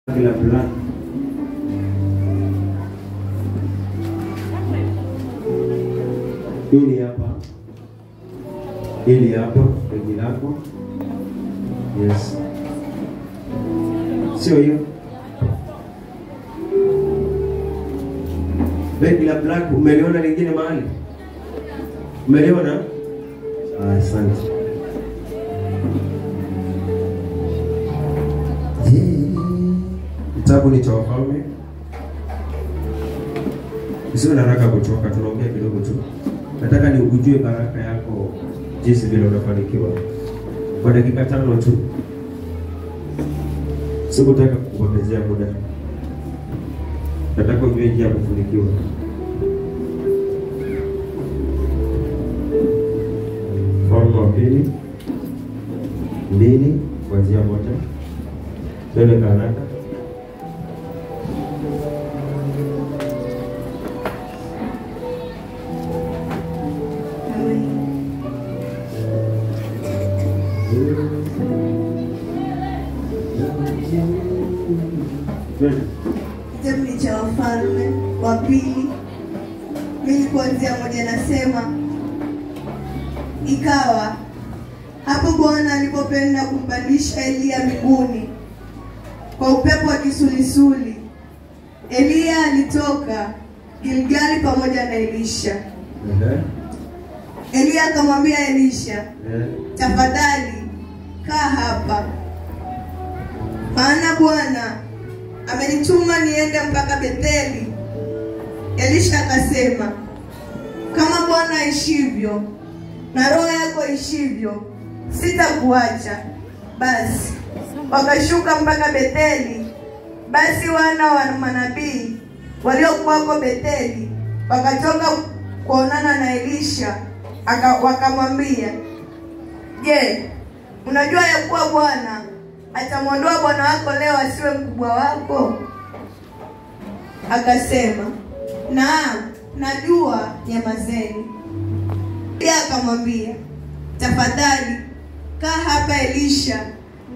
Kila black. Hili hapa begi lako. Yes. Sio hiyo. Begi la black umeliona lingine mahali? Umeliona? Asante. Kitabu ni cha Wafalme. Usiwe na haraka kutoka, tunaongea kidogo tu. Nataka ni ujue baraka yako jinsi vile unafanikiwa. Kwa dakika 5 tu. Sikutaka kukupotezea muda. Nataka ujue njia ya kufanikiwa. Wafalme wa pili 2 kuanzia 1. Twende haraka. Kitabu cha Wafalme wa pili 2 kuanzia 1 nasema, ikawa hapo Bwana alipopenda kumpandisha Elia mbinguni kwa upepo wa kisulisuli, Elia alitoka Gilgali pamoja na Elisha. Elia akamwambia Elisha, tafadhali kaa hapa, maana Bwana amenituma niende mpaka Betheli. Elisha akasema, kama Bwana aishivyo na roho yako ishivyo, sitakuacha. Basi wakashuka mpaka Betheli. Basi wana wa manabii waliokuwako Betheli wakatoka kuonana na Elisha, wakamwambia, je, unajua ya kuwa Bwana atamwondoa bwana wako leo asiwe mkubwa wako? Akasema, naam, najua, nyamazeni. Pia akamwambia, tafadhali kaa hapa Elisha,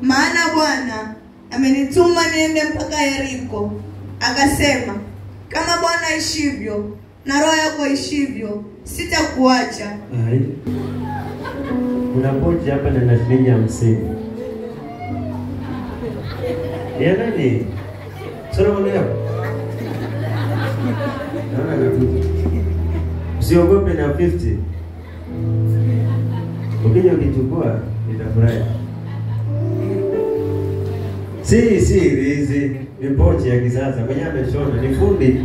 maana Bwana amenituma niende mpaka Yeriko. Akasema, kama Bwana aishivyo na roho yako ishivyo, sitakuacha. Kuna pochi hapa na shilingi 50. Ya nani? Solomon leo. Naona ngapi? Usiogope na 50. Ukija ukichukua nitafurahi. Si hizi ni pochi ya kisasa. Mwenye ameshona ni fundi.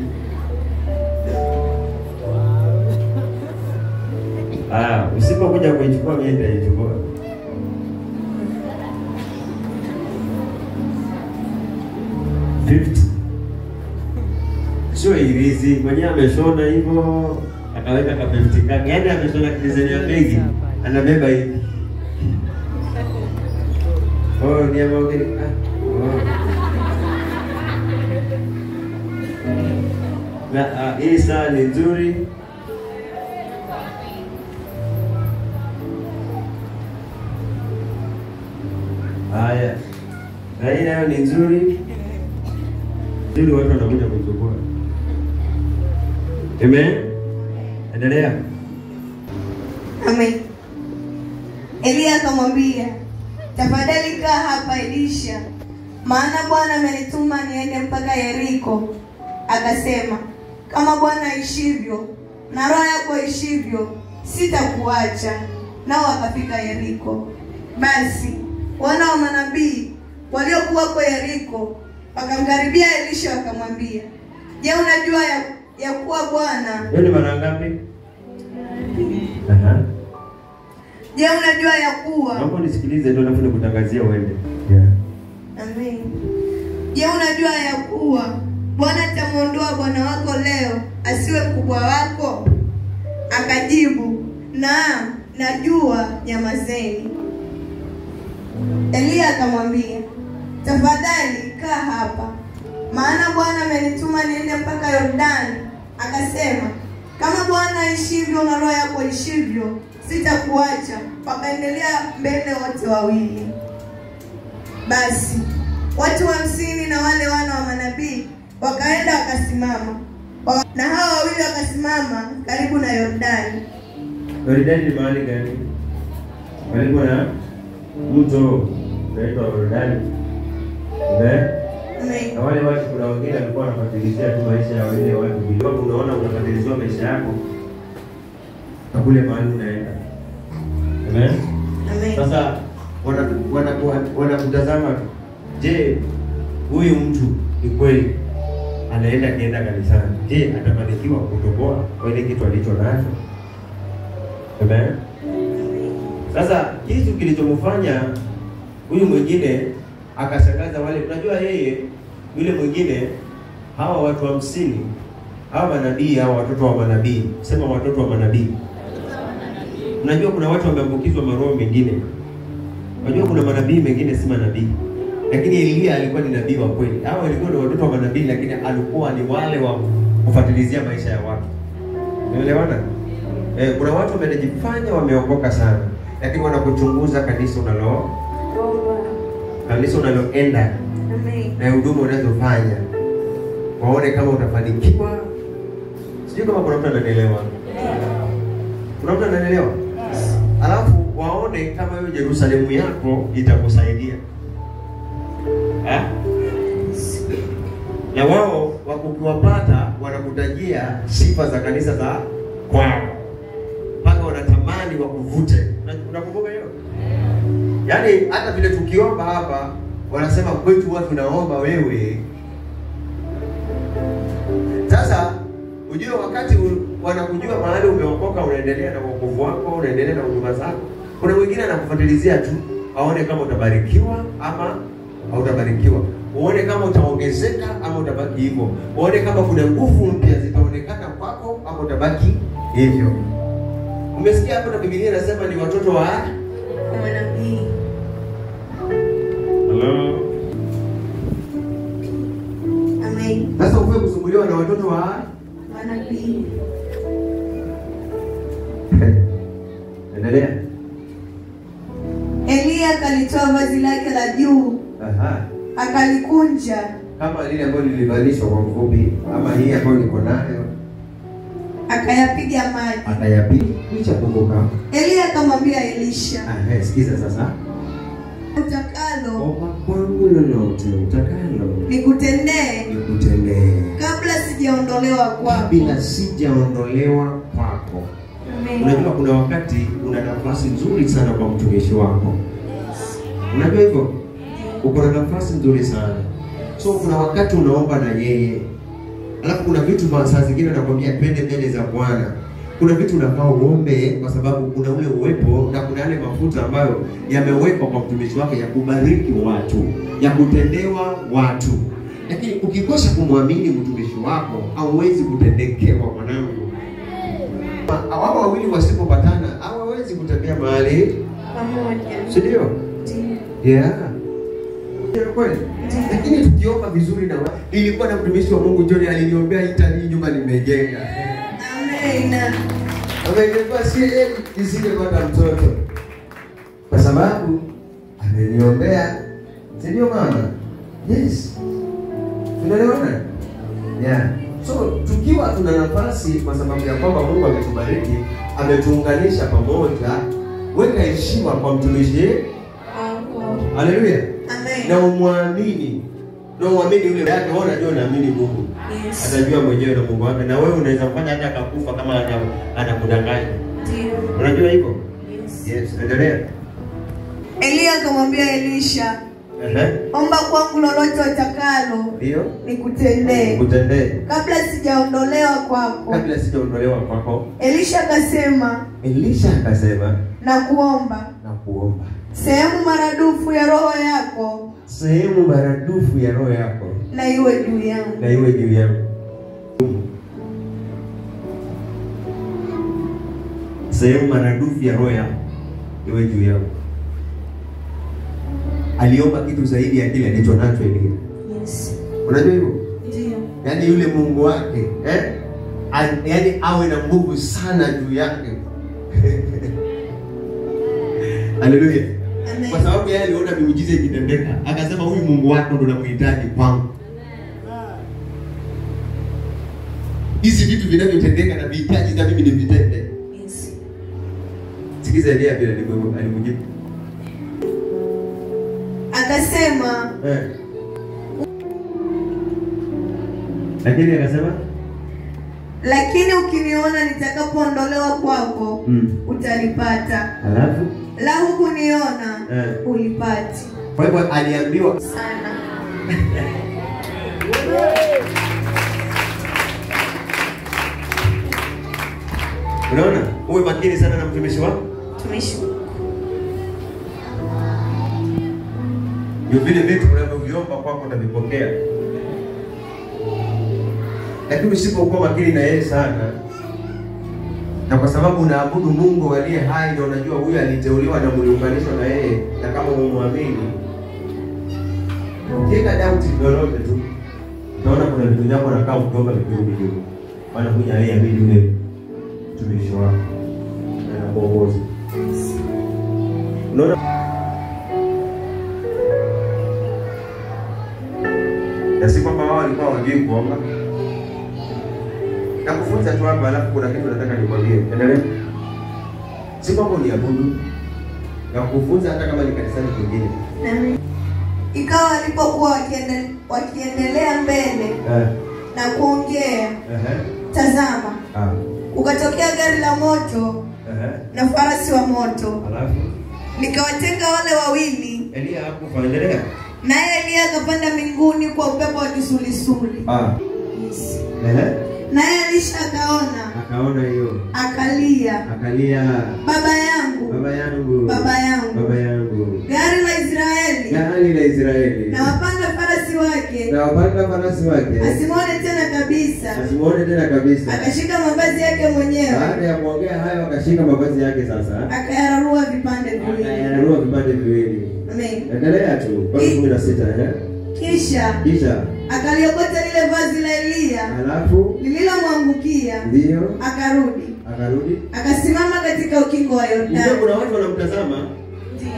Usipokuja kuichukua mimi nitaichukua. Sio hizi, mwenye ameshona hivyo akaweka ka 50 kaka. Yaani ameshona design ya begi, anabeba hivi. Ni amogeni. Na hii saa ni nzuri. Haya. Na hii nayo ni nzuri. Ndio watu wanakuja kuchukua. Amen. Endelea. Amen. Elia akamwambia, tafadhali kaa hapa Elisha, maana Bwana amenituma niende mpaka Yeriko. Akasema, kama Bwana aishivyo na roho yako ishivyo, sitakuacha. Nao wakafika Yeriko. Basi wana wa manabii waliokuwa kwa Yeriko wakamkaribia Elisha wakamwambia, je, unajua ya kuwa Bwana? Wewe ni mara ngapi? Je, unajua ya kuwa? Naomba nisikilize ndio nafanya kutangazia uende. Amen. Je, unajua ya kuwa Bwana atamwondoa bwana wako leo asiwe mkubwa wako? Akajibu, naam, najua, nyamazeni. Elia akamwambia, tafadhali kaa hapa, maana Bwana amenituma niende mpaka Yordani. Akasema, kama Bwana aishivyo na roho yako ishivyo, sitakuacha. Wakaendelea mbele wote wawili. Basi watu 50 na wale Wakaenda wakasimama. Na hawa wawili wakasimama karibu na Yordani. Yordani ni mahali gani? Karibu na mto unaitwa Yordani. Na wale watu, kuna wengine walikuwa wanafuatilia tu maisha ya wale watu. Bila unaona unafuatilia maisha yako na kule mahali unaenda. Amen. Sasa wanakutazama tu. Je, huyu mtu ni kweli anaenda kanisani? Je, atafanikiwa kutoboa kwa ile kitu alicho nacho? Amen. Sasa kitu kilichomfanya huyu mwingine akashangaza wale, unajua yeye yule mwingine, hawa watu 50, hawa manabii, hawa watoto wa manabii, sema watoto wa manabii. Unajua kuna watu wameambukizwa maroho mengine. Unajua kuna manabii mengine si manabii. Lakini Elia alikuwa ni nabii wa kweli. Hawa walikuwa ni watoto wa manabii, lakini alikuwa ni wale wa kufuatilizia maisha ya watu. Unaelewana? Kuna watu wamejifanya wameokoka sana, lakini wanakuchunguza kanisa unaloenda. Na huduma unazofanya, waone kama utafanikiwa. Sijui kama kuna mtu ananielewa. Kuna mtu ananielewa? Alafu waone kama hiyo Yerusalemu yako itakusaidia. Na wao wakukiwapata wanakutajia sifa za kanisa za kwao, mpaka wanatamani wakuvute. Unakumbuka hiyo? Yaani hata vile tukiomba hapa wanasema kwetu watu naomba wewe. Sasa ujue wakati wanakujua mahali umeokoka, unaendelea na wokovu wako, unaendelea na huduma zako, kuna mwingine anakufuatilizia tu aone kama utabarikiwa ama hautabarikiwa, uone kama utaongezeka ama utabaki hivyo, uone kama kuna nguvu mpya zitaonekana kwako ama utabaki hivyo. Umesikia hapo na Biblia inasema ni watoto wa manabii. Hello. Amen. Sasa uwe kusumbuliwa na watoto wa manabii. Endelea. Elia akalitoa vazi lake la juu. Akalikunja kama lile ambalo lilivalishwa kwa mfupi, ama hii ambayo niko nayo. Akayapiga maji. Kisha kumbuka. Elia akamwambia Elisha, sikiza sasa. Utakalo omba kwangu lolote utakalo nikutendee kabla sijaondolewa kwako. Unajua kuna wakati una nafasi nzuri sana kwa mtumishi wako. Unajua hivyo? Uko na nafasi nzuri sana. So kuna wakati unaomba na yeye. Alafu kuna vitu saa zingine anakuambia twende mbele za Bwana. Kuna vitu unafaa uombe kwa sababu kuna ule uwepo na kuna yale mafuta ambayo yamewekwa kwa mtumishi wake ya kubariki watu, ya kutendewa watu. Lakini ukikosa kumwamini mtumishi wako, hauwezi kutendekewa mwanangu. Hao wawili wasipopatana, hawawezi kutembea mahali pamoja. Ndio? Yeah. Ndio kweli. Lakini tukiomba vizuri na nilikuwa na mtumishi wa Mungu John aliniombea hii nyumba nimejenga. Amen. Amekuwa si yeye nisingepata mtoto. Kwa sababu ameniombea. Ndio mama. Yes. Tunaelewana? Yeah. So tukiwa tuna nafasi kwa sababu ya kwamba Mungu ametubariki, ametuunganisha pamoja, weka heshima kwa mtumishi. Haleluya. Amen. Na umwamini. Na uamini yule yake, wewe unajua unaamini Mungu. Yes. Atajua mwenyewe na Mungu wake, na wewe unaweza kufanya hata akakufa kama anakudanganya. Ndio. Unajua hivyo? Yes. Endelea. Elia akamwambia Elisha, omba kwangu lolote utakalo. Ndio. Nikutendee. Kabla sijaondolewa kwako. Elisha akasema. Na kuomba. Sehemu maradufu ya roho yako. Na iwe juu yangu. Sehemu maradufu ya roho yako iwe juu yangu. Aliomba kitu zaidi ya kile alicho nacho Elia. Yes. Unajua hivyo? Ndio. Yaani yule Mungu wake, yaani awe na nguvu sana juu yake. Haleluya. Amen. Kwa sababu yeye aliona miujiza ikitendeka, akasema huyu Mungu wako ndo namhitaji kwangu. hizi vitu vinavyotendeka na vihitaji na mimi nivitende. Yes. Sikiza Elia vile alimjibu. Akasema lakini akasema, lakini ukiniona nitakapoondolewa kwako utalipata. Alafu la hukuniona ulipati. Kwa hivyo aliambiwa Sana. Unaona? Uwe makini sana na mtumishi wako. Mtumishi. Vile vitu unavyoviomba kwako utavipokea. Lakini usipokuwa makini na yeye sana, na kwa sababu unaabudu Mungu aliye hai na unajua huyu aliteuliwa na muliunganishwa na yeye, na kama umwamini, ukiweka doubt lolote tu, unaona kuna vitu vyako nakaa kutoka vitu. Maana huyu aliyeamini yule mtumishi wako na kuongoza. Unaona? Na si kwamba wao walikuwa wajui kuomba. Na kufunza tu hapa, alafu kuna kitu nataka nikwambie. Endelea. Si kwamba uniabudu. Na kufunza hata kama ni kanisani kingine. Ikawa walipokuwa wakiendelea mbele na kuongea, tazama, ukatokea gari la moto na farasi wa moto. Alafu likawatenga wale wawili. Elia hakuendelea. Naye Elia akapanda mbinguni kwa upepo wa kisulisuli. Yes. Naye Elisha akaona hiyo. Akalia. Baba yangu. Gari la Israeli. Na wapanda farasi wake. Asimwone tena kabisa. Akashika mavazi yake mwenyewe. Baada ya kuongea hayo akashika mavazi yake sasa. Akayararua vipande viwili. Amen. Endelea tu. 16 Kisha akaliokota lile vazi la Elia, alafu lililomwangukia. Ndio. Akarudi. Akasimama katika ukingo wa Yordani. Kuna watu wanamtazama.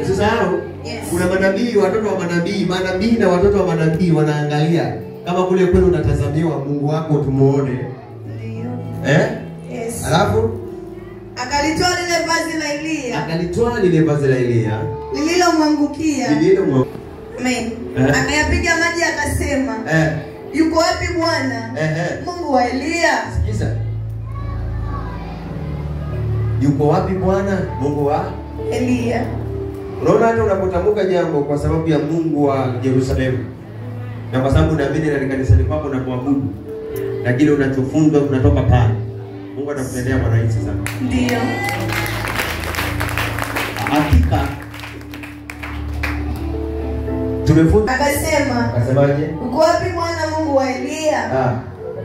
Usisahau. Yes. Kuna manabii, watoto wa manabii na watoto wa manabii wanaangalia. Kama kule kwenu unatazamiwa Mungu wako tumuone. Ndio. Yes. Alafu akalitoa lile vazi la Elia, lililomwangukia. Amen. Akayapiga maji akasema, yuko wapi Bwana? Mungu wa Elia? Sikiza. Yuko wapi Bwana? Mungu wa Elia. Unaona hata unapotamka jambo kwa sababu ya Mungu wa Yerusalemu, na kwa sababu unaamini na kanisani kwako na kuabudu, lakini unachofunzwa unatoka pale, Mungu anakutendea kwa rahisi sana. Ndio. Hakika tumefunza. Akasemaje? Uko wapi Bwana Mungu wa Elia?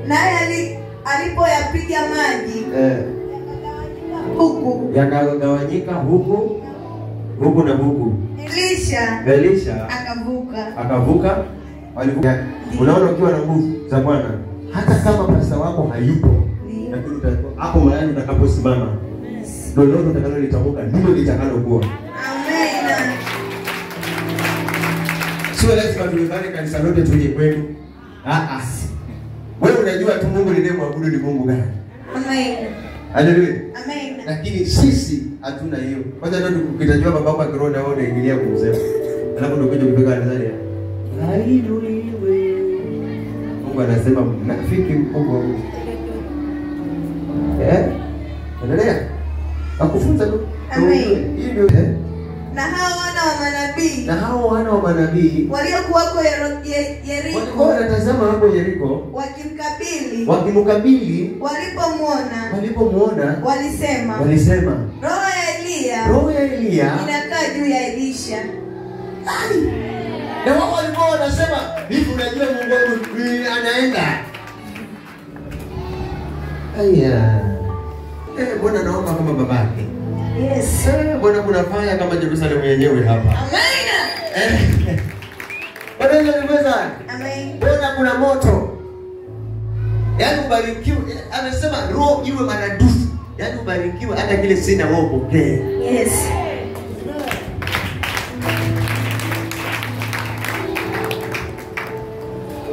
Naye alipoyapiga maji huku yakagawanyika huku na huku. Elisha akavuka. Walivuka. Unaona ukiwa na nguvu za Bwana, hata kama pasta wako hayupo, lakini hapo mahali utakaposimama, lolote utakalolitamka ndilo litakalokuwa. Amen. Sio lazima tuibane kanisa lote tuje kwenu. Wewe unajua tu Mungu ninayemwabudu ni Mungu gani? Amen. Haleluya. Amen. Lakini sisi hatuna hiyo. Kwanza ndio tukitajua babako akiroho na wewe unaingilia kumsema. Alafu ndio kuja kupeka kanisa. Hainuliwe. Mungu anasema mnafiki mkubwa huyu. Endelea. Akufunza tu. Amen. Hivyo na hao wana wa manabii waliokuwako Yeriko, walikuwa wanatazama hapo Yeriko, wakimkabili. Walipomwona walisema roho ya Elia inakaa juu ya Elisha. Na wao walikuwa wanasema hivi, unajua Mungu wangu anaenda. Bwana naomba kama babake. Yes. Bwana kuna fire kama Yerusalemu yenyewe hapa. Amen. Bwana nimeweza. Amen. Bwana kuna moto. Yaani ubarikiwe. Amesema roho iwe maradufu. Yaani ubarikiwe hata kile sina roho pokea. Yes.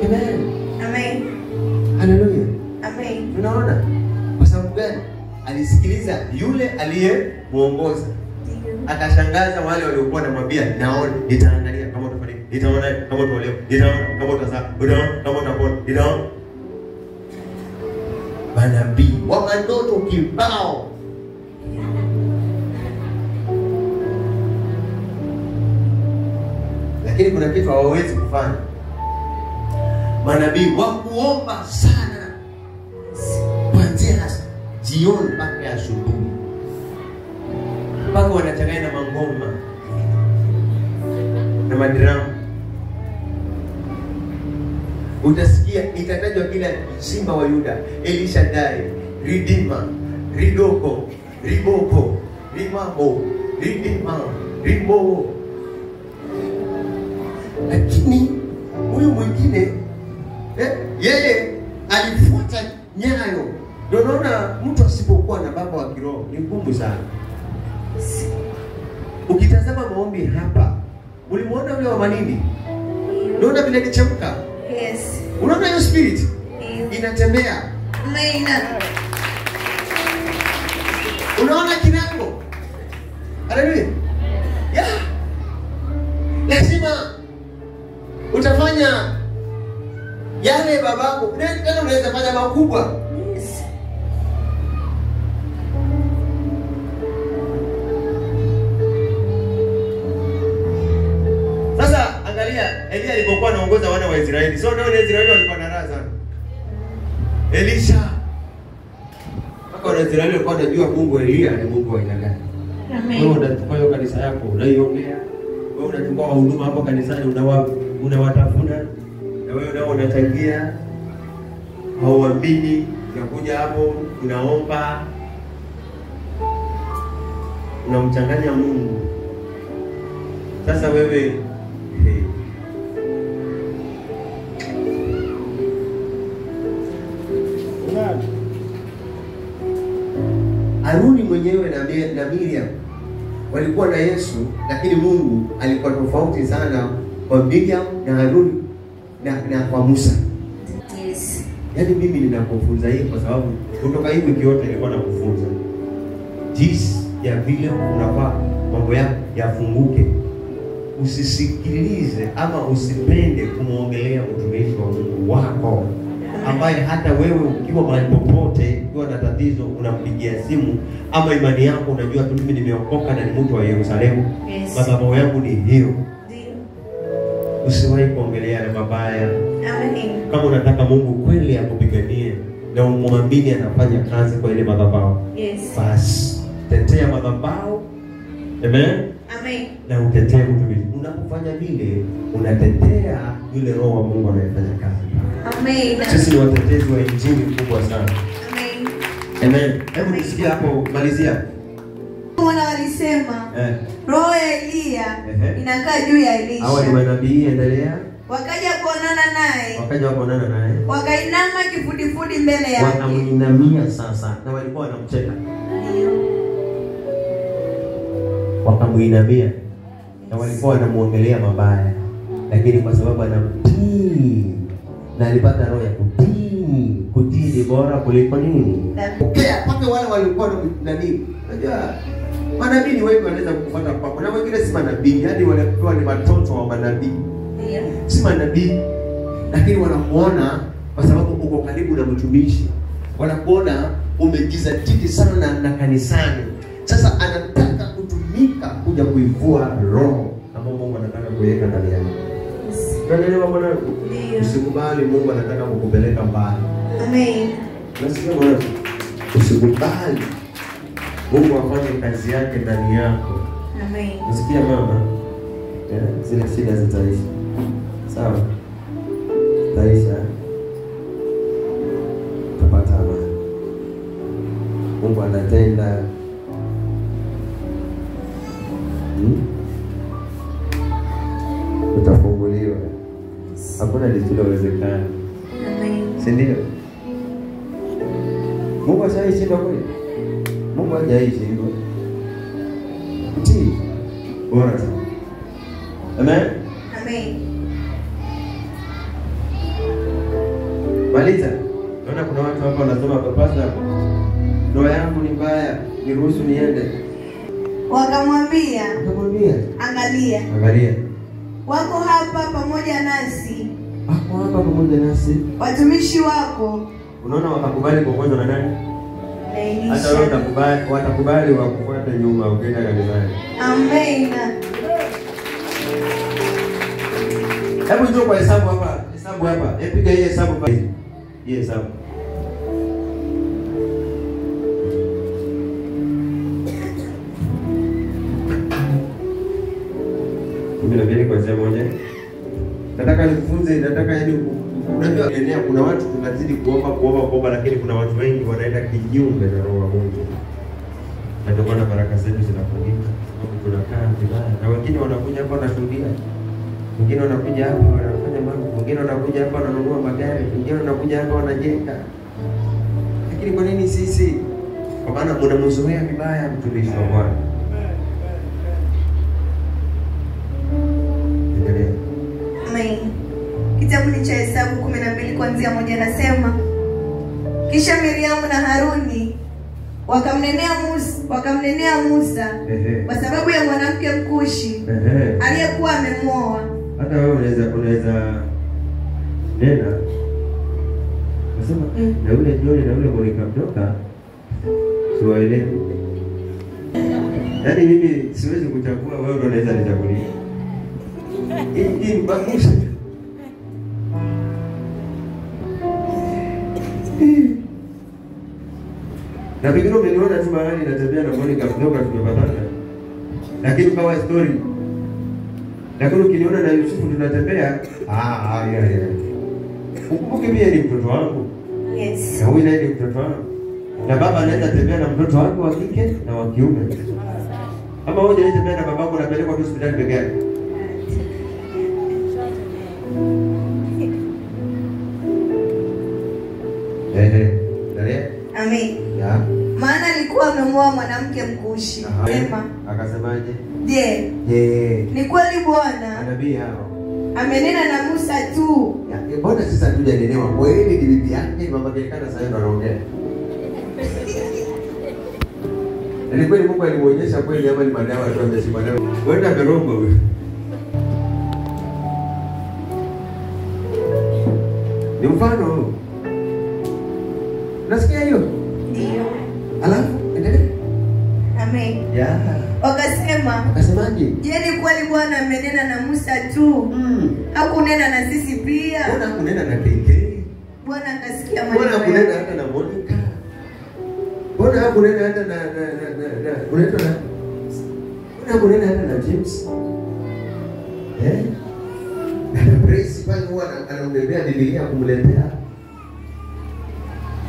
Amen. Amen. Hallelujah. Amen. Unaona? Kwa sababu gani? Alisikiliza yule aliyemuongoza. Akashangaza wale waliokuwa wanamwambia, naona, nitaangalia kama utafanya, nitaona kama utaolewa, nitaona kama utazaa, nitaona kama utapona, nitaona. Manabii wa mandoto kibao. Lakini kuna kitu hawawezi kufanya. Manabii wa kuomba sana, kuanzia jioni mpaka asubuhi, mpaka wanachanganya na mangoma na madramu. Utasikia itatajwa kila simba wa Yuda, Elishadai, Ridima, Ridoko, Riboko, Rimabo, Ridima, Ribo. Lakini huyu mwingine yeye alifuata nyayo. Ndio unaona mtu asipokuwa na baba wa kiroho ni ngumu sana. Ukitazama maombi hapa, ulimuona yule wa Malindi? Unaona vile alichemka? Yes. Unaona hiyo spirit? Inatembea. Amen. Unaona kinango? Haleluya. Yeah. Lazima utafanya yale babako. Ndio unaweza fanya makubwa. Yes. Sasa angalia Elia alipokuwa anaongoza wana wa Israeli. Sio ndio Israeli walikuwa na raha sana. Elisha. Mpaka wana Israeli walikuwa wanajua Mungu Elia ni Mungu wa aina gani. Amen. Wewe unachukua hiyo kanisa yako, unaiongea. Wewe unachukua wahuduma hapo kanisani, unawatafuna. Na wewe nao unachangia. Hauamini, unakuja hapo, unaomba. Unamchanganya Mungu. Sasa wewe Haruni mwenyewe na Miriam walikuwa na Yesu, lakini Mungu alikuwa tofauti sana kwa Miriam na Haruni na kwa Musa. Yes. Yaani mimi ninakufunza hii kwa sababu kutoka hii wiki yote nilikuwa nakufunza jinsi ya vile unafaa mambo yako yafunguke. Usisikilize ama usipende kumuongelea mtumishi wa Mungu wako ambaye hata wewe ukiwa mahali popote ukiwa na tatizo unampigia simu, ama imani yako unajua tu mimi nimeokoka na ni mtu wa Yerusalemu. Yes. Madhabahu yangu ni hiyo. Ndio. Usiwahi kuongelea na mabaya. Amen. Kama unataka Mungu kweli akupiganie na umwamini anafanya kazi kwa ile madhabahu. Yes. Basi tetea madhabahu. Amen. Amen. Na utetee mtumishi. Unapofanya vile unatetea yule roho wa Mungu anayefanya kazi. Amen. Sisi ni watetezi wa injili kubwa sana. Amen. Amen. Hebu nisikie hapo malizia. Wana walisema roho ya Elia inakaa juu ya Elisha. Hawa ni manabii, endelea. Wakaja kuonana naye. naye. Wakainama kifudifudi mbele yake. Wakamuinamia sasa na walikuwa wanamcheka. Ndio. Wakamuinamia na walikuwa wanamuongelea mabaya, lakini kwa sababu anamtii na alipata roho ya kutii ni bora kuliko nini? Paka wale walikuwa na nini? Unajua manabii ni wengi wanaweza kufuata kwako, na wengine si manabii, hadi walikuwa ni watoto wa manabii. Ndio. Si manabii, lakini wanakuona kwa sababu uko karibu na mtumishi. Wanakuona umejizatiti sana na kanisani. Sasa anataka kutumika kuja kuivua roho ambayo Mungu anataka kuweka ndani yako. Unaelewa mwanangu? Ndio. Usikubali Mungu anataka kukupeleka mbali. Amen. Nasikia mwanangu? Usikubali Mungu afanye kazi yake ndani yako. Amen. Nasikia mama? Zile shida zitaisha. Sawa? Zitaisha. Utapata amani. Mungu anatenda. Utafunguliwa. Hakuna lisilowezekana. Amen. Si ndio? Mungu hajaishi ndio kweli? Mungu hajaishi ndio. Kutii. Bora sana. Amen. Amen. Maliza. Naona kuna watu hapa wanasema Pastor, ndoa yangu ni mbaya, niruhusu niende. Wakamwambia, angalia. Wako hapa pamoja nasi. Watumishi wako. Unaona wakakubali kuongozwa na nani? Hata wewe watakubali wakufuata nyuma ukienda kanisani. Amen. Hebu njoo kwa hesabu hapa. Piga hii hesabu basi. Hii hesabu. Mimi kuanzia moja. Nataka nifunze, yaani unajua kuna watu tunazidi kuomba lakini kuna watu wengi wanaenda kinyume na roho wa Mungu. Ndio maana baraka zetu zinafungika. Tunakaa vibaya. Na wengine wanakuja hapa wanashuhudia. Wengine wanakuja hapa wanafanya mambo, wengine wanakuja hapa wananunua magari, wengine wanakuja hapa wanajenga. Lakini kwa nini sisi? Kwa maana mnamzoea vibaya mtumishi wa Bwana. Amen. Kitabu ni cha Hesabu 12 kuanzia 1 nasema, kisha Miriamu na Haruni wakamnenea Musa kwa sababu ya mwanamke Mkushi aliyekuwa amemwoa. Hata wewe unaweza nena nasema na yule John na yule Monica mtoka siwaelewi. Yaani mimi siwezi kuchagua, wewe ndio unaweza nichagulia. Hii mbangusha. Na pengine umeniona tu mahali natembea na Monica mtoka tumepatana. Lakini kwa story. Lakini ukiniona na Yusufu tunatembea, yeah. Ukumbuke mimi ni mtoto wangu. Yes. Na huyu naye ni mtoto wangu. Na baba anaweza tembea na mtoto wake wa kike na wa kiume. Ama wewe unaweza tembea na babako na pelekwa tu hospitali peke yake. Amen. Yeah. Maana alikuwa amemwoa mwanamke Mkushi. Sema. Akasemaje? Je. Ni kweli Bwana? Nabii hao. Amenena na Musa tu. Mbona sisi hatujanenewa? Kweli ni bibi yake ni mama yake sasa ndio anaongea. Ni kweli Mungu alimuonyesha kweli ama ni madawa tu ameshika nayo. Wewe amerongo wewe. Ni mfano. Nasikia hiyo? Ndio. Alafu endelea. Amen. Yeah. Wakasemaje? Je, ni kweli Bwana amenena na Musa tu? Hakunena na sisi pia? Bwana hakunena na KK. Bwana akasikia maneno. Bwana hakunena hata na Monica. Bwana hakunena hata na unaitwa na Bwana hakunena hata na James. Principal huwa anambebea Biblia kumletea.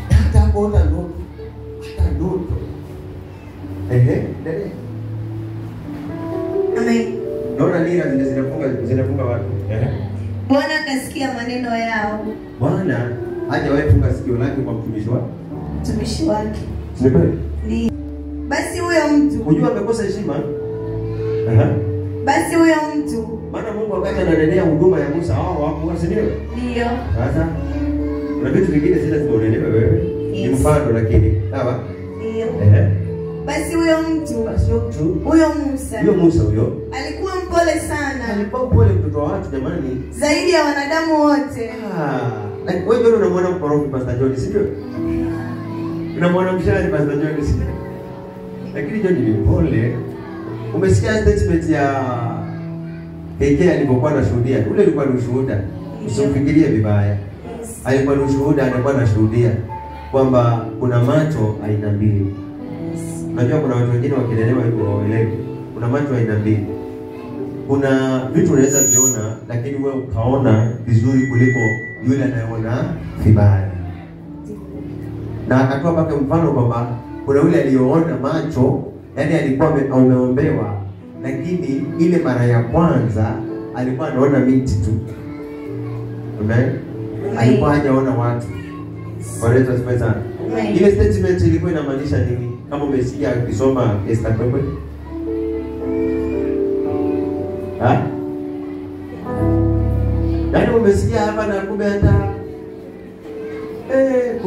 Hata kuona ndoto. Hata ndoto. Dede. Amen. Naona nira zinafunga watu. Bwana akasikia maneno yao. Bwana hajawahi funga sikio lake kwa mtumishi wake. Ndio. Basi huyo mtu, unajua amekosa heshima. Basi huyo mtu, maana Mungu wakati ananenea huduma ya Musa hao hawakuelewa. Ndio. Sasa kuna vitu vingine zile zimeelewa wewe. Ni mfano lakini, sawa? Ndio. Basi huyo mtu, huyo Musa alikuwa mpole sana. Alikuwa mpole mtoto wa watu jamani. Zaidi ya wanadamu wote. Like wewe ndio unamwona mkorofi Pastor John, si ndio? Unamwona mshari Pastor John, si ndio? Lakini John ni mpole. Umesikia statement ya KK alipokuwa anashuhudia? Ule ulikuwa ni ushuhuda. Usifikirie vibaya. Alikuwa ni ushuhuda, alikuwa anashuhudia kwamba kuna macho aina mbili. Unajua kuna watu wengine wakielewa hivyo waelewe. Kuna macho aina mbili. Kuna vitu unaweza viona lakini wewe ukaona vizuri kuliko yule anayeona vibaya. Na akatoa paka mfano kwamba kuna yule aliyoona macho, yani alikuwa ameombewa, lakini ile mara ya kwanza alikuwa anaona miti tu. Amen. Alikuwa hajaona watu. Waleta spesa. Ile statement ilikuwa inamaanisha nini? Kama umesikia ukisoma Esther Pepe. Yaani umesikia hapa na kumbe hata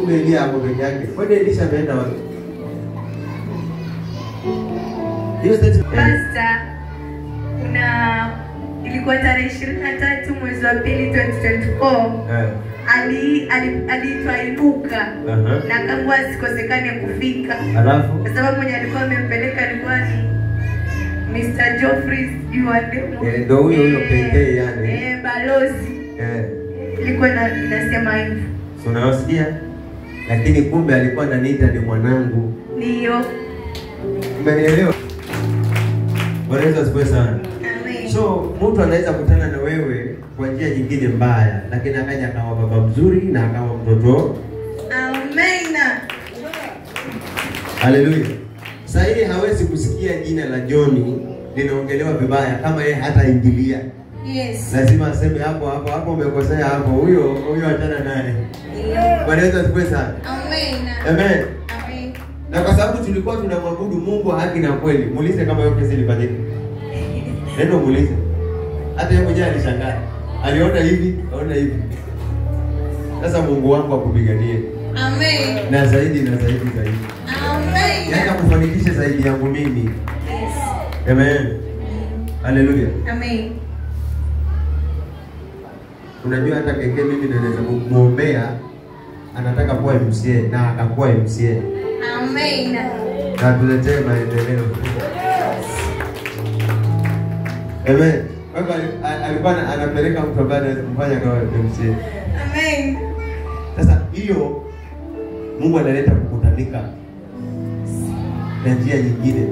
kumbe Elia hapo peke yake. Kwani Elisha ameenda wapi? Hiyo sasa Pastor, ilikuwa tarehe 23 mwezi wa 2 2024. Aliitwa Ibuka. Na kama sikosekane kufika. Alafu kwa sababu mwenye alikuwa amempeleka alikuwa ni Mr. Geoffrey Yuande. ndio huyo pekee yani. Balozi. Ilikuwa inasema hivyo. So unasikia? Lakini kumbe alikuwa ananiita ni mwanangu. Ndio. Umenielewa? Bwana Yesu asifiwe sana. Amen. So mtu anaweza kutana na wewe kwa njia nyingine mbaya, lakini akaja akawa baba mzuri na akawa mtoto. Amen. Haleluya. Sasa hii hawezi kusikia jina la John linaongelewa vibaya kama yeye hata ingilia. Yes. Lazima aseme hapo umekosea hapo. Huyo achana naye. Bwana Yesu asifiwe sana. Amen. Amen. Amen. Na kwa sababu tulikuwa tunamwabudu Mungu haki na kweli, muulize kama hiyo kesi ilifanyika. Ndio muulize. Hata yeye mwenyewe alishangaa. Aliona hivi, aona hivi. Sasa Mungu wangu akupiganie. Amen. Na zaidi na zaidi zaidi. Amen. Nataka kufanikisha zaidi yangu mimi. Yes. Amen. Haleluya. Amen. Unajua hata keke mimi naweza kumuombea anataka kuwa MCA na akakuwa MCA. Amen. Na tuletee maendeleo. Amen. Alikuwa anapeleka mtu ambaye anaweza kumfanya kama MCA. Amen. Sasa hiyo Mungu analeta kukutanika na njia nyingine.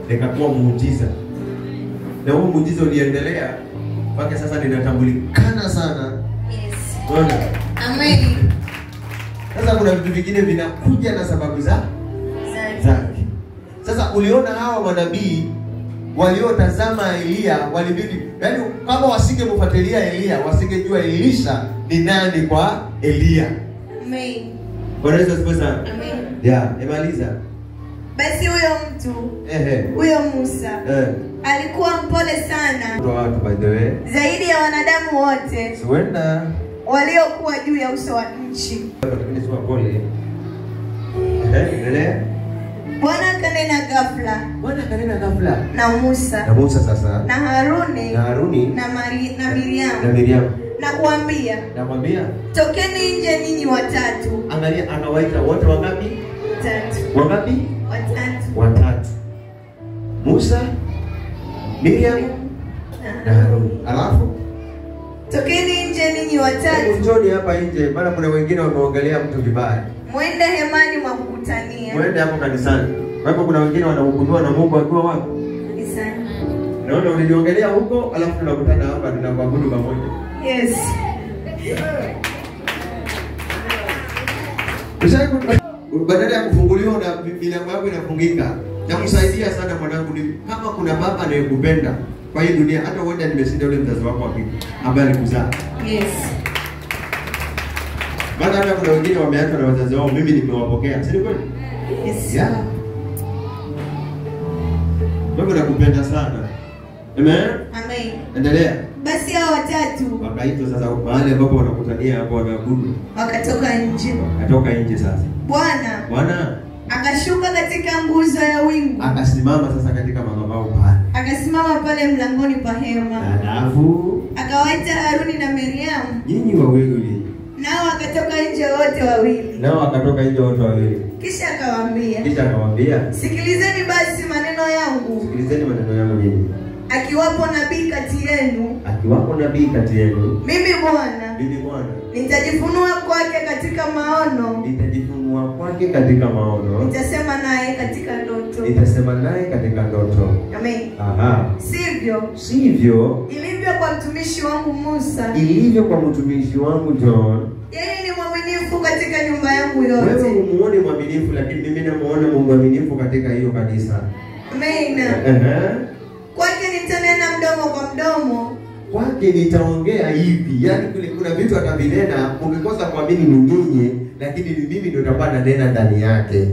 Ikakuwa muujiza. Na huo muujiza uliendelea mpaka sasa ninatambulikana sana. Yes. Unaona? Amen. Sasa kuna vitu vingine vinakuja na sababu zake. Sasa uliona hawa manabii waliotazama Elia walibidi, yaani kama wasingemfuatilia Elia, wasingejua Elisha ni nani kwa Elia. Amen. Bwana Yesu asifiwe sana. Amen. Yeah, emaliza. Basi huyo mtu, huyo Musa, alikuwa mpole sana. Kwa watu by the way, zaidi ya wanadamu wote. Suenda waliokuwa juu ya uso wa nchi. Ni sio pole. Endelea. Bwana akanena ghafla na Musa sasa na Haruni na Miriam na kuambia tokeni nje ninyi watatu. Angalia anawaita wote wangapi? Wangapi? Watatu. Musa, Miriam na Haruni. Alafu tokeni nje ninyi watatu. Njoni hapa nje, maana kuna wengine wameongelea mtu vibaya. Mwende hemani mwa kukutania. Mwende hapo kanisani. Hapo kuna wengine wanahukumiwa na Mungu akiwa wapi? Kanisani. Naona uniongelea huko, alafu tunakutana hapa tunakuabudu pamoja. Yes. Badala ya kufunguliwa na milango yako inafungika. Na kusaidia sana mwanangu, kama kuna baba anayekupenda kwa hii dunia, hata uenda nimeshinda yule mzazi wako wa kike ambaye alikuzaa. Yes. Maana hata kuna wengine wameachwa na wazazi wao, mimi nimewapokea. Si kweli? Yes. Yeah. Mungu anakupenda sana. Amen. Amen. Endelea. Basi hao watatu wakaitwa sasa mahali ambapo wanakutania hapo wanaabudu. Wakatoka nje. Akatoka nje sasa. Bwana akashuka katika nguzo ya wingu. Akasimama sasa katika madhabahu pale. Akasimama pale mlangoni pa hema. Alafu akawaita Haruni na Miriam. Nyinyi wawili. Nao wakatoka nje wote wawili. Kisha akawaambia. Sikilizeni basi maneno yangu. Nyinyi. Akiwapo nabii kati yenu. Mimi Bwana. Nitajifunua kwake katika maono. Nitasema naye katika ndoto. Amen. Aha. Sivyo. Ilivyo kwa mtumishi wangu Musa. John. Yeye ni mwaminifu katika nyumba yangu yote. Wewe umuone mwaminifu, lakini mimi namuona mwaminifu katika hiyo kanisa. Amen. Kwake nitanena mdomo kwa mdomo. Kwake nitaongea hivi. Yaani kuna vitu atavinena, ukikosa kuamini ni nyinyi, lakini ni mimi ndio nitakuwa nanena ndani yake.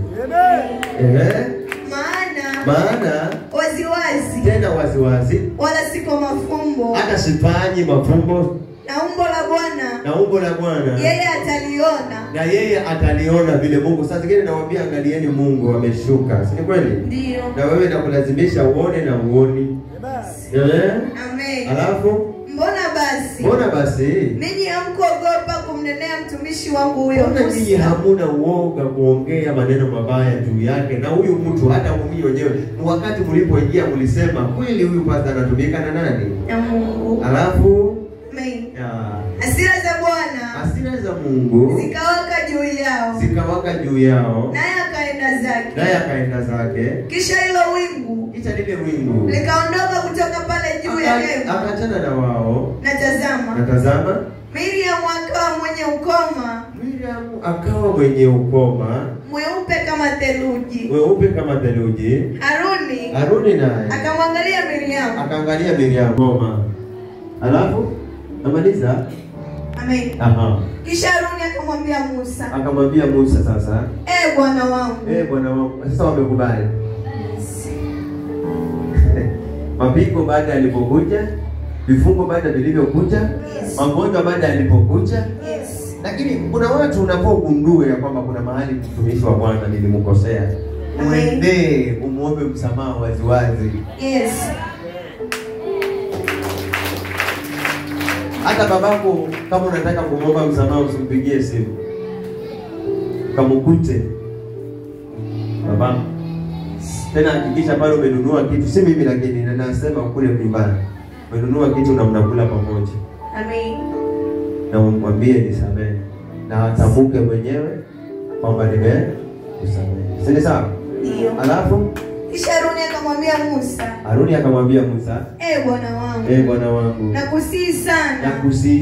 Maana waziwazi. Tena waziwazi. Wala siko mafumbo. Hata sifanyi mafumbo. Na umbo la Bwana na umbo la Bwana yeye ataliona, na yeye ataliona vile Mungu. Sasa zingine nawaambia angalieni Mungu ameshuka. Si kweli? Ndio. Na wewe nakulazimisha uone na uoni. Amen. Alafu mbona basi ninyi hamkuogopa kumnenea mtumishi wangu huyo? Mbona ninyi hamuna uoga kuongea maneno mabaya juu yake? Na huyu mtu hata mimi wenyewe wakati mlipoingia mlisema kweli huyu pastor anatumika na nani? Na Mungu. Alafu hasira za Bwana, hasira za Mungu zikawaka juu yao, naye akaenda zake. Kisha hilo wingu, lile wingu likaondoka kutoka pale juu ya hema, akaachana na wao. Na tazama Miriam akawa mwenye ukoma, mweupe kama theluji. Haruni naye akaangalia Miriam ukoma. Alafu namaliza. Amen. Aha. Kisha Haruni akamwambia Musa, sasa, Bwana wangu. Sasa wamekubali. Mapigo baada yalipokuja, vifungo baada vilivyokuja, magonjwa baada yalipokuja. Lakini kuna watu unapogundua ya kwamba kuna mahali mtumishi wa Bwana nilimkosea, muende umuombe msamaha waziwazi. Hata babako kama unataka kumwomba msamaha usimpigie simu. Kamukute baba. Tena hakikisha pale umenunua kitu, si mimi lakini nasema kule nyumbani. Umenunua kitu na mnakula pamoja. Amen. Na umwambie nisamehe. Na atamuke mwenyewe kwamba nimekusamehe. Si sawa? Ndio. Alafu kisha Haruni akamwambia Musa, Bwana wangu. Nakusihi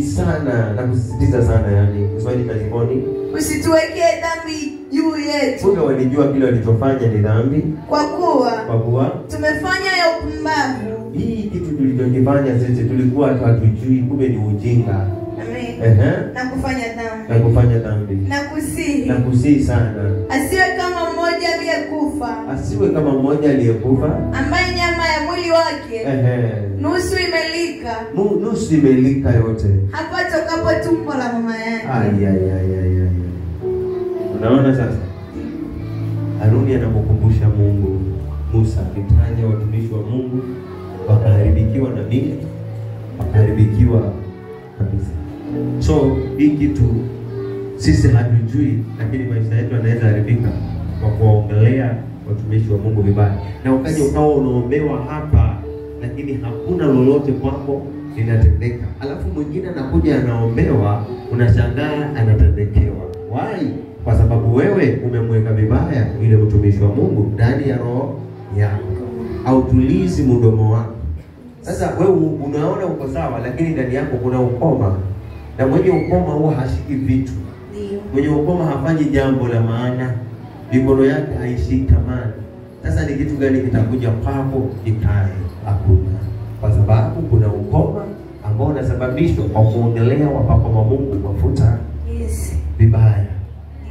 sana. Nakusisitiza sana yani. Kiswahili kalikoni. Usituwekee dhambi juu yetu. Kumbe walijua kile walichofanya ni dhambi. Kwa kuwa tumefanya ya upumbavu. Hii kitu tulichokifanya sisi tulikuwa hatujui, kumbe ni ujinga. Amen. Na kufanya dhambi. Nakusihi sana. Asiwe kama mmoja aliyekufa. Ambaye nyama ya mwili wake nusu imelika yote. Hapa tokapo tumbo la mama yake. Unaona sasa? Haruni anamkumbusha Mungu. Musa akitaja watumishi wa Mungu wakaharibikiwa na nini? Wakaharibikiwa kabisa. So hii kitu sisi hatujui, lakini maisha yetu yanaweza haribika kwa kuongelea watumishi wa Mungu vibaya. Na ukaje ukawa unaombewa hapa lakini hakuna lolote kwako linatendeka. Alafu mwingine anakuja anaombewa, unashangaa anatendekewa. Why? Kwa sababu wewe umemweka vibaya yule mtumishi wa Mungu ndani ya roho yako. Au tulizi mdomo wako. Sasa wewe unaona uko sawa lakini ndani yako kuna ukoma. Na mwenye ukoma huwa hashiki vitu. Mwenye ukoma hafanyi jambo la maana. Mikono yake haishikamani. Sasa ni kitu gani kitakuja kwako kikae? Hakuna. Kwa sababu kuna ukoma ambao unasababishwa kwa kuongelea wapako wa Mungu mafuta vibaya.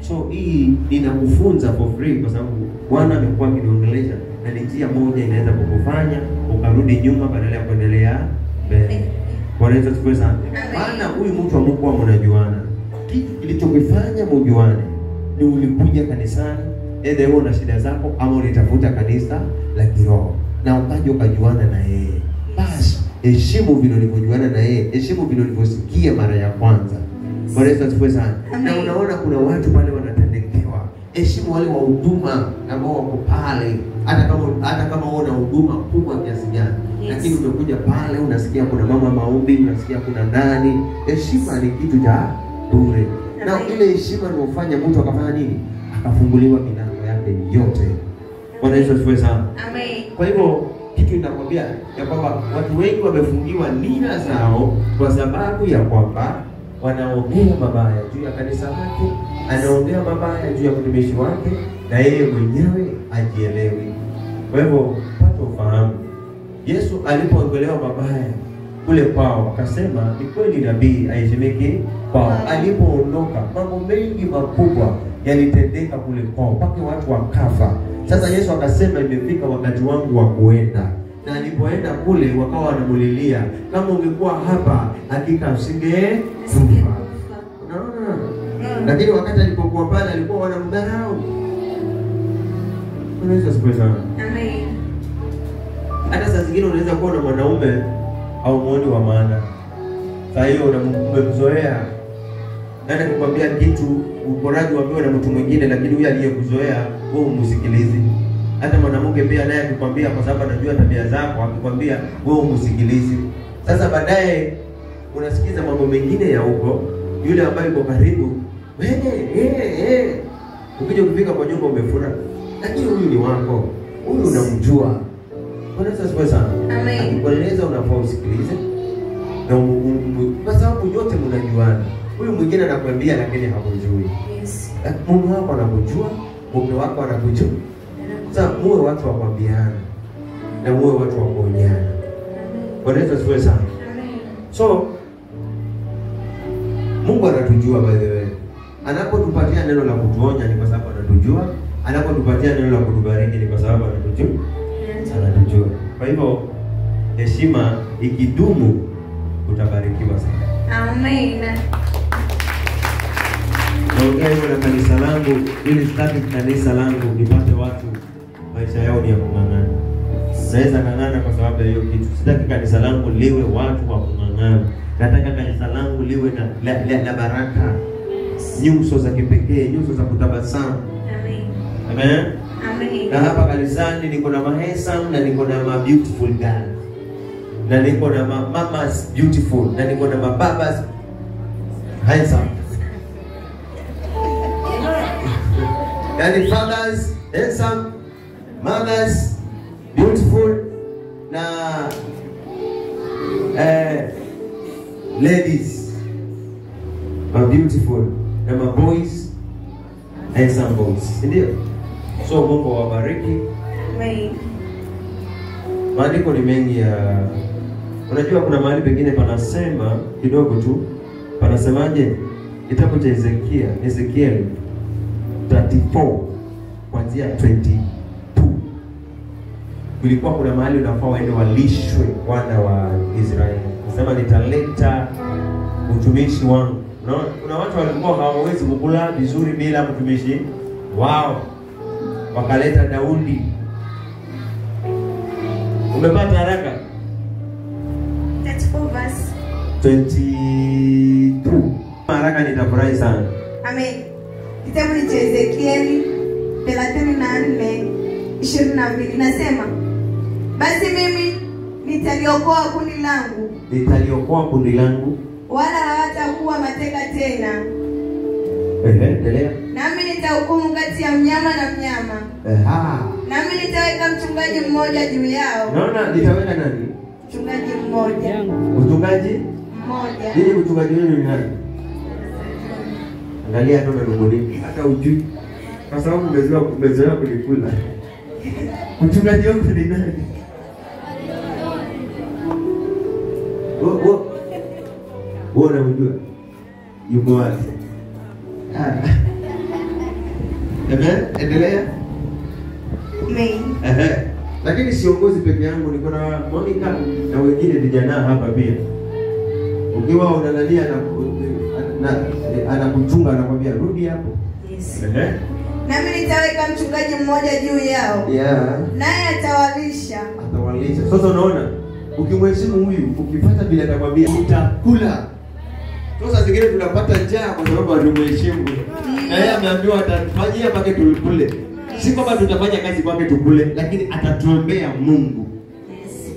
So hii ninakufunza for free kwa sababu Bwana amekuwa akiongelesha na ni njia moja inaweza kukufanya ukarudi nyuma badala ya kuendelea mbele. Bwana Yesu asifiwe sana. Maana huyu mtu wa Mungu mnajuana. Kitu kilichokufanya mjuane ni ulikuja kanisani, wewe una shida zako ama ulitafuta kanisa la kiroho na ukaja ukajuana na yeye. Basi heshimu vile ulivyojuana na yeye, heshimu vile ulivyosikia mara ya kwanza. Bwana Yesu asifiwe sana. Na unaona kuna watu pale wanatendekewa. Heshimu wale wa huduma ambao wako pale, hata kama una huduma kubwa kiasi gani. Lakini umekuja pale unasikia kuna mama maombi, unasikia kuna ndani. Heshima ni kitu cha bure. Na ile heshima inafanya mtu akafanya nini? Akafunguliwa milango yake yote. Bwana Yesu asifiwe sana. Amen. Kwa hivyo kitu ninakwambia ya kwamba watu wengi wamefungiwa nia zao kwa sababu ya kwamba wanaongea mabaya juu ya kanisa lake, anaongea mabaya juu ya mtumishi wake na yeye mwenyewe hajielewi. Kwa hivyo pata ufahamu. Yesu alipoongelewa mabaya kule kwao akasema ni kweli nabii aishimiki kwao. Alipoondoka mambo mengi makubwa yalitendeka kule kwao mpaka watu wakafa. Sasa Yesu akasema imefika wakati wangu wa kuenda. Na alipoenda kule wakawa wanamulilia, kama ungekuwa hapa hakika usingekufa. Lakini wakati alipokuwa pale alikuwa wanamdharau. Unaweza siku sana. Amen. Hata saa zingine unaweza kuwa na mwanaume au muone wa maana. Sasa hiyo umemzoea. Nani kukwambia kitu ukoraji waambiwa na mtu mwingine, lakini huyu aliyekuzoea wewe umsikilize. Hata mwanamke pia naye akikwambia kwa sababu anajua tabia zako, akikwambia wewe umsikilize. Sasa baadaye unasikiza mambo mengine ya huko, yule ambaye yuko karibu, ukija kufika kwa nyumba umefurahi. Lakini huyu ni wako. Huyu unamjua. Unaweza siku sana. Amen. Akikueleza unafaa usikilize. Na kwa sababu nyote mnajuana. Huyu mwingine anakuambia lakini hakujui. Yes. Mume wako anakujua, mume wako anakujua. Sasa muwe watu wa kuambiana. Na muwe watu wa kuonyana. Unaweza siku sana. Amen. So Mungu anatujua by the way. Anapotupatia neno la kutuonya ni kwa sababu anatujua. Anapotupatia neno la kutubariki ni kwa sababu anatujua. Anatujua. Kwa hivyo heshima ikidumu utabarikiwa sana. Amen. Naongea hivyo na kanisa langu ili sitaki kanisa langu nipate watu maisha yao ni ya kung'ang'ana. Naweza ng'ang'ana kwa sababu ya hiyo kitu. Sitaki kanisa langu liwe watu wa kung'ang'ana. Nataka kanisa langu liwe na baraka. Nyuso za kipekee, nyuso za kutabasamu. Amen. Amen. Amen. Na hapa kanisani niko na mahesam na niko na ma beautiful girl. Na niko na mamas beautiful na niko na mababas handsome. Yani fathers handsome, mothers beautiful na ladies are beautiful na ma boys handsome boys. Ndio. So Mungu awabariki. Amen. Maandiko ni mengi ya unajua kuna mahali pengine panasema kidogo tu. Panasemaje? Kitabu cha Ezekiel 34 kuanzia 22. Kulikuwa kuna mahali unafaa waende walishwe wana wa Israeli. Nasema nitaleta utumishi wangu. Unaona kuna watu walikuwa hawawezi kukula vizuri bila mtumishi wao. Wakaleta Daudi. Umepata haraka? 34 verse 22. Haraka nitafurahi sana. Amen. Kitabu cha Ezekieli 34:22 inasema, basi mimi nitaliokoa kundi langu, wala hawatakuwa mateka tena. Endelea. Nami nitahukumu kati ya mnyama na mnyama. Nami nitaweka mchungaji mmoja juu yao. Naona nitaweka nani? Mchungaji mmoja. Mchungaji Mmoja. Yeye mchungaji wenu ni nani? Angalia ndo nani hata ujui. Kwa sababu umezoea kulikula. Mchungaji wako ni nani? Wewe unamjua? Yuko wapi? Endelea. Amen. Lakini siongozi peke yangu, niko na Monica na wengine vijana hapa pia. Ukiwa unalalia anakuchunga anakwambia rudi hapo. Yes. Nami nitaweka mchungaji mmoja juu yao. Yeah. Naye atawalisha. Sasa unaona, ukimheshimu huyu, ukipata bila atakwambia utakula. Sasa zingine tunapata njaa kwa sababu hatumheshimu. Na yeye ameambiwa atafanyia mpaka tukule. Si kwamba tutafanya kazi kwake tukule, lakini atatuombea Mungu.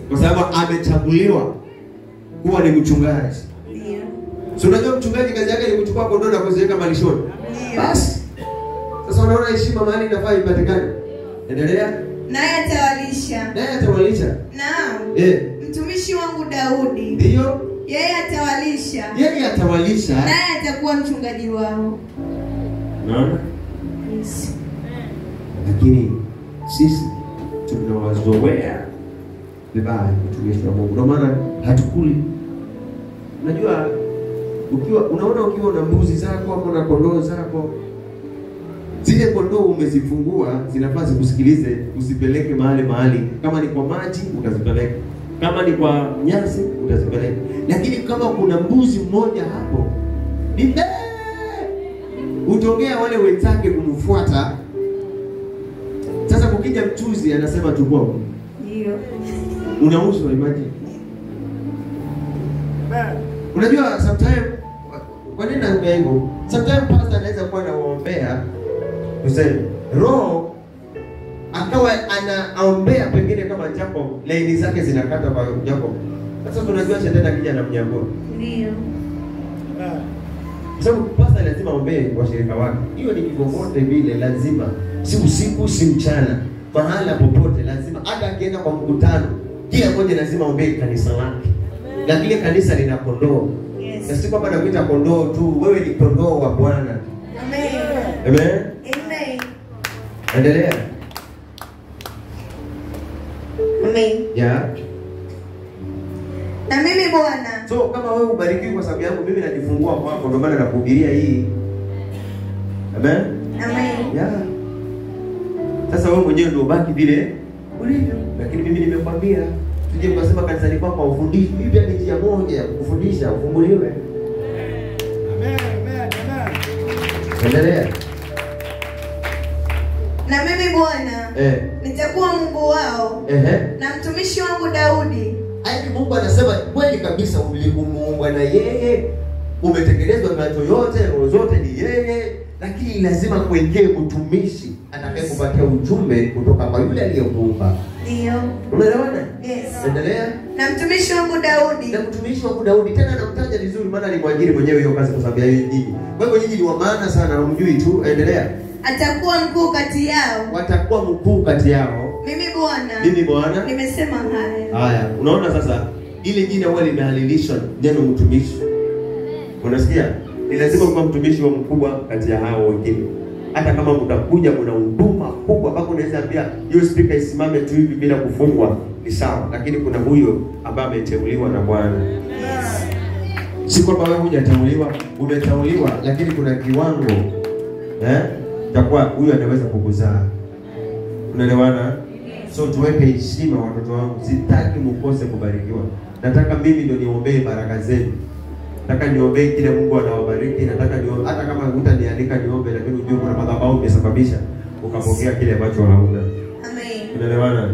Kwa sababu amechaguliwa kuwa ni mchungaji. Ndio. So unajua mchungaji kazi yake ni kuchukua kondoo na kuziweka malishoni. Basi. Sasa unaona heshima mahali inafaa ipatikane. Endelea. Naye atawalisha. Naam. Mtumishi wangu Daudi. Ndio. Yeye atawalisha. Naye atakuwa mchungaji wao. Naona? Yes. Lakini sisi tunawazoea vibaya mtumishi wa Mungu. Ndio maana hatukuli. Unajua ukiwa na mbuzi zako au na kondoo zako, zile kondoo umezifungua zinafaa zikusikilize, usipeleke mahali. Kama ni kwa maji utazipeleka. Kama ni kwa nyasi utazipeleka. Lakini kama kuna mbuzi mmoja hapo, utongea wale wenzake kumfuata. Sasa kukija mchuzi anasema tukua. Ndio. Unauzwa, imagine. Unajua sometimes kwa nini naambia hivyo? Sometimes pastor anaweza kuwa anaombea tuseme roho akawa anaombea pengine kama Jacob, laini zake zinakata kwa Jacob. Sasa tunajua shetani akija anamnyangua. Ndio. Sababu pastor lazima aombee washirika wake. Hiyo ni kivovote vile lazima. Si usiku, si mchana. Mahala popote lazima, hata akienda kwa mkutano, kila mmoja lazima aombee kanisa lake. Na kile kanisa lina kondoo. Yes. Na si kwamba nakuita kondoo tu, wewe ni kondoo wa Bwana. Amen. Amen. Amen. Endelea. Amen. Yeah. Na mimi Bwana. So kama wewe ubarikiwi kwa sababu yangu, mimi najifungua kwako, ndio maana nakuhubiria hii. Amen. Amen. Yeah. Sasa wewe mwenyewe ndio ubaki vile ulivyo. Lakini mimi nimekwambia tuje kusema kanisani kwako ufundishe. Biblia ni njia moja ya kufundisha, ufunguliwe. Amen. Amen. Amen. Endelea. Na mimi Bwana nitakuwa Mungu wao. Na mtumishi wangu Daudi. Hadi Mungu anasema kweli kabisa, ulimuumba na yeye, umetengenezwa na macho yote, roho zote ni yeye, lakini lazima kuwekee mtumishi atakayekupatia ujumbe kutoka kwa yule aliyekuumba. Ndio. Unaelewana? Yes. Endelea. Na mtumishi wangu Daudi. Na mtumishi wangu Daudi, tena anamtaja vizuri maana alimwajiri mwenyewe hiyo kazi kwa sababu ya nyinyi. Kwa hivyo nyinyi ni wa maana sana, hamjui tu. Endelea. Atakuwa mkuu kati yao. Watakuwa mkuu kati yao. Mimi Bwana. Nimesema haya. Haya, unaona sasa ile jina wale limehalilishwa neno mtumishi. Unasikia? Ni lazima kuwa mtumishi wa mkubwa kati ya hao wengine. Hata kama mtakuja mna huduma kubwa ambako unaweza ambia hiyo speaker isimame tu hivi bila kufungwa, ni sawa, lakini kuna huyo ambaye ameteuliwa na Bwana. Yes. Si kwamba wewe hujateuliwa, umeteuliwa, lakini kuna kiwango takuwa huyo anaweza kukuzaa. Unaelewana? So tuweke heshima watoto wangu. Sitaki mkose kubarikiwa. Nataka mimi ndio niombee baraka zenu. Nataka niombee kile Mungu anawabariki. Nataka niombe hata kama hutaniandika niombe, lakini ujue kuna madhabahu umesababisha ukapokea kile ambacho hauna. Amen. Unaelewana?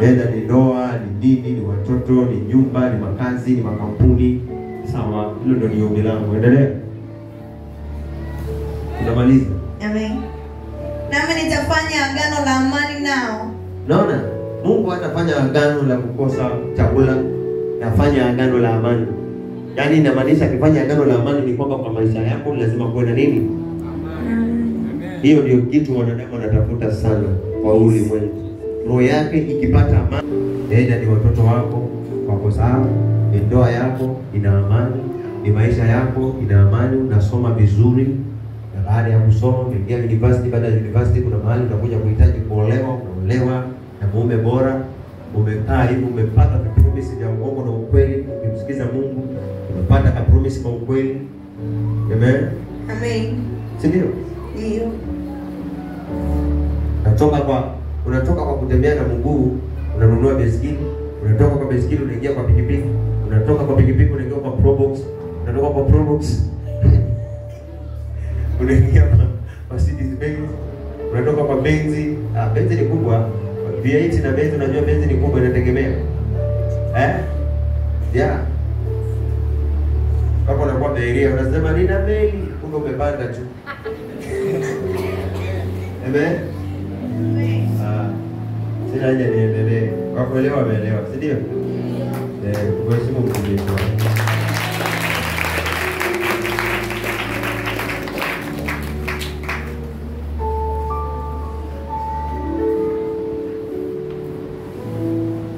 Nenda ni ndoa, ni nini, ni watoto, ni nyumba, ni makazi, ni makampuni. Sawa, hilo ndio ni ombi langu. Endelea. Tunamaliza. Amen. Nami nitafanya agano la amani nao. Naona Mungu atafanya agano la kukosa chakula, nafanya agano la amani. Yaani inamaanisha akifanya agano la amani ni kwamba kwa maisha yako lazima kuwe na nini? Amani. Hiyo ndio kitu wanadamu wanatafuta sana kwa ulimwengu. Roho yake ikipata amani, aidha ni watoto wako wako sawa, ni ndoa yako ina amani, ni maisha yako ina amani, unasoma vizuri. Na baada ya kusoma ukiingia university, baada ya university kuna mahali utakuja kuhitaji kuolewa, unaolewa na mume bora. Umekaa hivi umepata promise ya uongo na ukweli, ukimsikiza Mungu umepata ka promise kwa ukweli. Amen. Amen. Si ndio? Ndio. Unatoka kwa kutembea na mguu, unanunua baiskeli, unatoka kwa baiskeli unaingia kwa pikipiki, unatoka kwa pikipiki unaingia kwa probox, unatoka kwa probox unaingia kwa Mercedes Benz, unatoka kwa benzi. Benzi ni kubwa, V8 na benzi, unajua benzi ni kubwa, inategemea. Yeah. Kama unakuwa beria, unasema nina meli, kumbe umepanda tu. Amen. Sina haja niendelee. Kwa kuelewa wameelewa, si ndio? Kuheshimu mtumishi wako.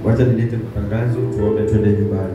Wacha nilete matangazo, tuombe twende nyumbani.